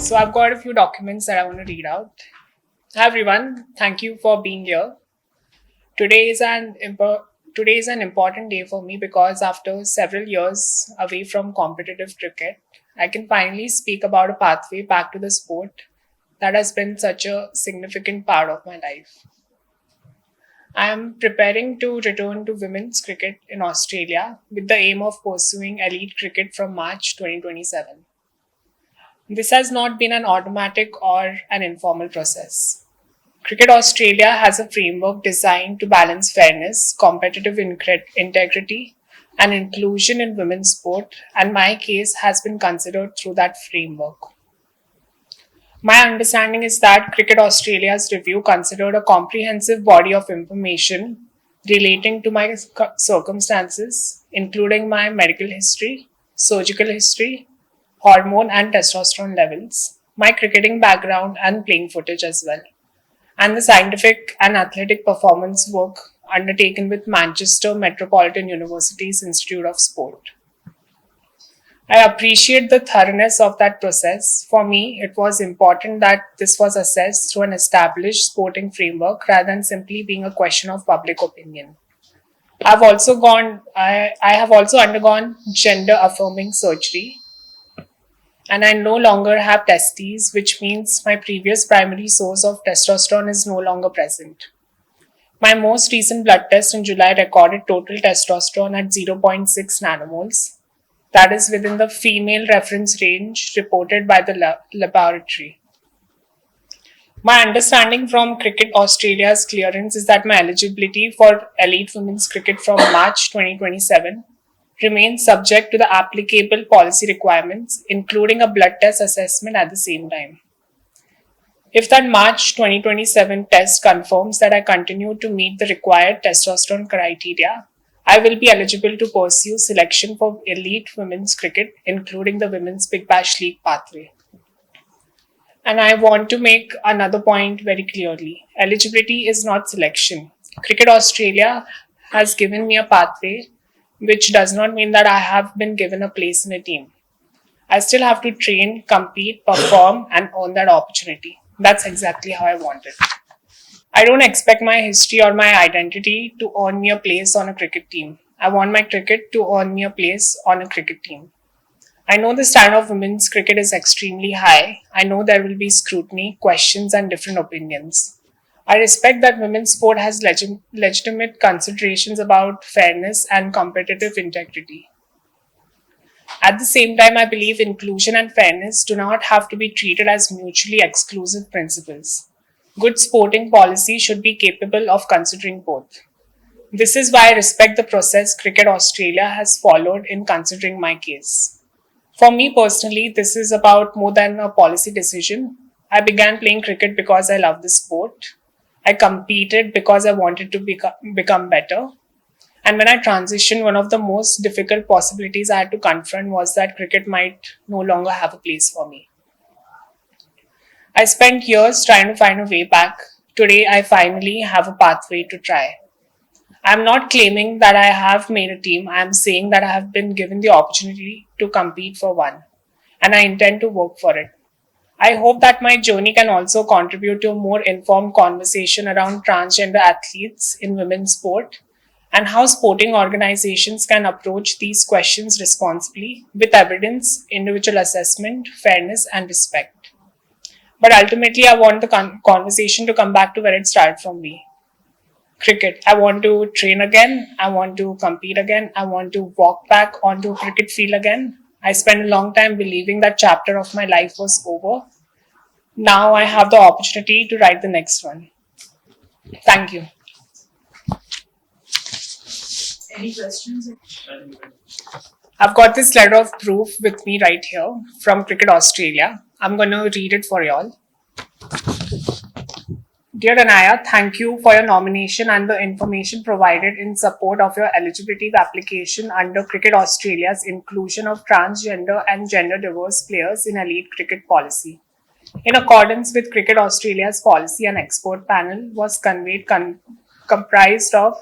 So I've got a few documents that I want to read out. Hi everyone, thank you for being here. Today is an today is an important day for me because after several years away from competitive cricket, I can finally speak about a pathway back to the sport that has been such a significant part of my life. I am preparing to return to women's cricket in Australia with the aim of pursuing elite cricket from March 2027. This has not been an automatic or an informal process. Cricket Australia has a framework designed to balance fairness, competitive integrity, and inclusion in women's sport, and my case has been considered through that framework. My understanding is that Cricket Australia's review considered a comprehensive body of information relating to my circumstances, including my medical history, surgical history, hormone and testosterone levels, my cricketing background, and playing footage as well, and the scientific and athletic performance work undertaken with Manchester Metropolitan University's Institute of Sport. I appreciate the thoroughness of that process. For me, it was important that this was assessed through an established sporting framework rather than simply being a question of public opinion. I have also undergone gender affirming surgery, and I no longer have testes, which means my previous primary source of testosterone is no longer present. My most recent blood test in July recorded total testosterone at zero point 0.6 nanomoles. That is within the female reference range reported by the laboratory. My understanding from Cricket Australia's clearance is that my eligibility for elite women's cricket from March 2027 remains subject to the applicable policy requirements, including a blood test assessment at the same time. If that March 2027 test confirms that I continue to meet the required testosterone criteria, I will be eligible to pursue selection for elite women's cricket, including the Women's Big Bash League pathway. And I want to make another point very clearly. Eligibility is not selection. Cricket Australia has given me a pathway, which does not mean that I have been given a place in a team. I still have to train, compete, perform, and earn that opportunity. That's exactly how I want it. I don't expect my history or my identity to earn me a place on a cricket team. I want my cricket to earn me a place on a cricket team. I know the standard of women's cricket is extremely high. I know there will be scrutiny, questions, and different opinions. I respect that women's sport has legitimate considerations about fairness and competitive integrity. At the same time, I believe inclusion and fairness do not have to be treated as mutually exclusive principles. Good sporting policy should be capable of considering both. This is why I respect the process Cricket Australia has followed in considering my case. For me personally, this is about more than a policy decision. I began playing cricket because I love the sport. I competed because I wanted to become better. And when I transitioned, one of the most difficult possibilities I had to confront was that cricket might no longer have a place for me. I spent years trying to find a way back. Today, I finally have a pathway to try. I'm not claiming that I have made a team. I'm saying that I have been given the opportunity to compete for one, and I intend to work for it. I hope that my journey can also contribute to a more informed conversation around transgender athletes in women's sport and how sporting organizations can approach these questions responsibly with evidence, individual assessment, fairness, and respect. But ultimately, I want the conversation to come back to where it started from me. Cricket. I want to train again. I want to compete again. I want to walk back onto a cricket field again. I spent a long time believing that chapter of my life was over. Now I have the opportunity to write the next one. Thank you. Any questions? I've got this letter of proof with me right here from Cricket Australia. I'm going to read it for y'all. Dear Anaya, thank you for your nomination and the information provided in support of your eligibility application under Cricket Australia's inclusion of transgender and gender diverse players in elite cricket policy. In accordance with Cricket Australia's policy, an expert panel was conveyed comprised of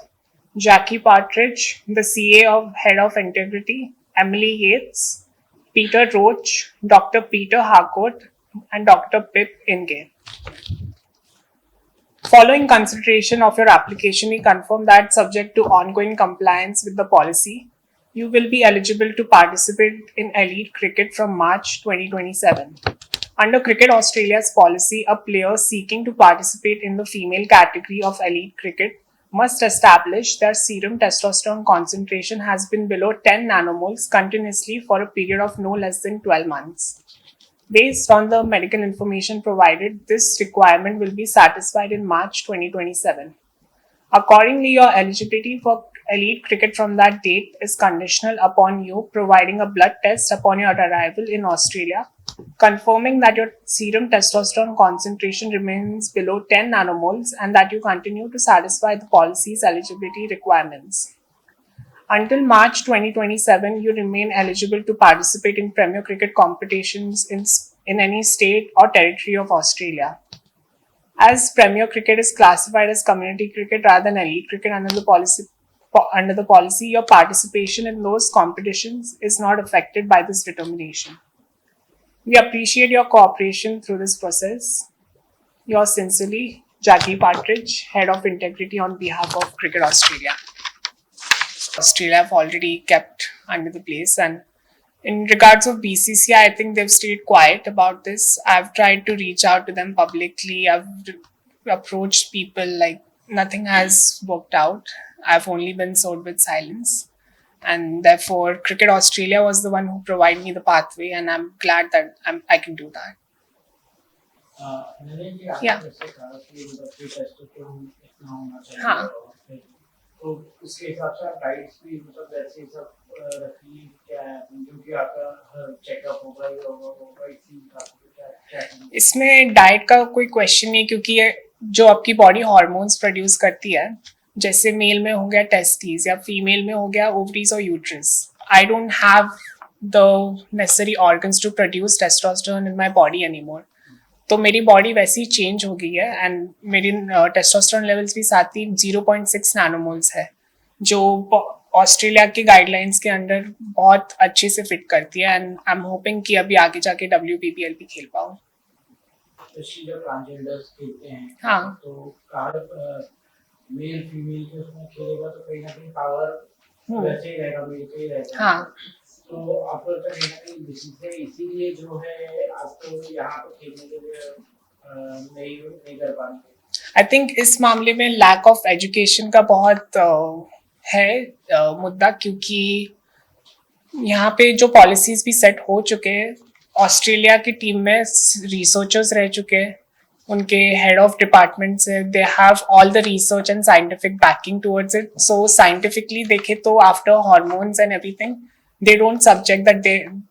Jackie Partridge, the CA of Head of Integrity, Emily Yates, Peter Roach, Dr. Peter Harcourt, and Dr. Pip Inge. Following consideration of your application, we confirm that subject to ongoing compliance with the policy, you will be eligible to participate in elite cricket from March 2027. Under Cricket Australia's policy, a player seeking to participate in the female category of elite cricket must establish their serum testosterone concentration has been below 10 nanomoles continuously for a period of no less than 12 months. Based on the medical information provided, this requirement will be satisfied in March 2027. Accordingly, your eligibility for elite cricket from that date is conditional upon you providing a blood test upon your arrival in Australia, confirming that your serum testosterone concentration remains below 10 nanomoles and that you continue to satisfy the policy's eligibility requirements. Until March 2027, you remain eligible to participate in Premier Cricket competitions in any state or territory of Australia. As Premier Cricket is classified as community cricket rather than elite cricket under the policy, your participation in those competitions is not affected by this determination. We appreciate your cooperation through this process. Yours sincerely, Jackie Partridge, Head of Integrity on behalf of Cricket Australia. Australia have already kept under the place. And in regards of BCCI, I think they've stayed quiet about this. I've tried to reach out to them publicly. I've approached people, like nothing has worked out. I've only been served with silence. And therefore, Cricket Australia was the one who provided me the pathway, and I'm glad that I can do that. Narendra ji Yeah. आपने जैसे कहा कि मतलब pre testosterone इतना होना चाहिए हाँ. और तो उसके हिसाब से आप डाइट्स भी मतलब वैसे ही सब रखिए क्या है क्योंकि आपका चेकअप होगा ही होगा इसी हिसाब से क्या क्या इसमें डाइट का कोई क्वेश्चन नहीं, क्योंकि ये जो आपकी बॉडी हार्मोन्स प्रोड्यूस करती है, जैसे मेल में हो गया टेस्टिस या फीमेल में हो गया ओवरीज और uterus, I don't have the necessary organs to produce testosterone in my body anymore. तो मेरी बॉडी वैसे ही चेंज हो गई है एंड मेरी टेस्टोस्टेरोन लेवल्स भी साथ ही 0.6 नैनोमोल्स है, जो ऑस्ट्रेलिया के गाइडलाइंस के अंडर बहुत अच्छे से फिट करती है. एंड आई एम होपिंग कि अभी आगे जाके WPPL भी खेल पाऊँ. स्पेशली जब ट्रांसजेंडर्स खेलते हैं हाँ. तो कार्ड मेल फीमेल के उसमें खेलेगा तो कहीं ना कहीं पावर वैसे ही रहेगा मेल का ही रहेगा. हाँ. तो आपको कहीं ना कहीं डिसीजन इसीलिए जो है आपको यहाँ पे खेलने के लिए नहीं कर पा रहे. आई थिंक इस मामले में लैक ऑफ एजुकेशन का बहुत है मुद्दा, क्योंकि यहाँ पे जो पॉलिसीज भी सेट हो चुके हैं, ऑस्ट्रेलिया की टीम में रिसर्चर्स रह चुके हैं, उनके हेड ऑफ डिपार्टमेंट से they have all the research and scientific banking towards it. So scientifically देखे तो after hormones and everything they don't subject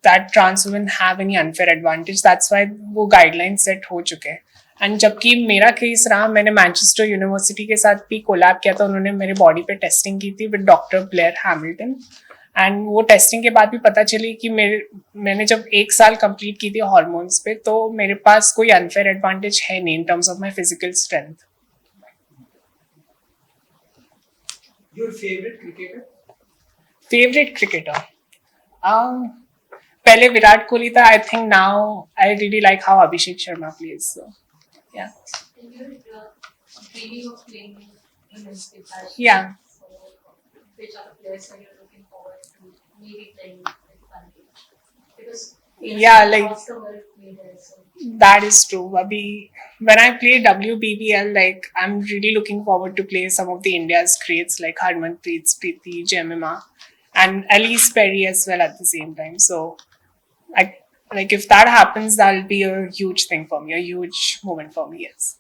that trans women have any unfair advantage. That's why वो guidelines set हो चुके हैं. And जबकि मेरा case रहा, मैंने मैनचेस्टर यूनिवर्सिटी के साथ भी कोलैब किया था. उन्होंने मेरे बॉडी पे टेस्टिंग की थी with doctor Blair Hamilton, and वो टेस्टिंग के बाद भी पता चली कि मैंने जब 1 साल कंप्लीट की थी हार्मोन्स पे, तो मेरे पास कोई अनफेयर एडवांटेज है नहीं in terms of my physical strength. Your favorite cricketer? Favourite cricketer पहले विराट कोहली था. I think now I really like how Abhishek Sharma plays. So yeah And you're dreaming of playing in this international. Yeah. So, which are the players that you're looking forward to maybe playing with the country? Because Yeah, like- across the world play there, so that is true. Abhi, when I play WBBL, like I'm really looking forward to play some of the India's greats like Harmanpreet, Preeti, Jemima, and Elise Perry as well at the same time. So, like if that happens, that'll be a huge thing for me, a huge moment for me. Yes.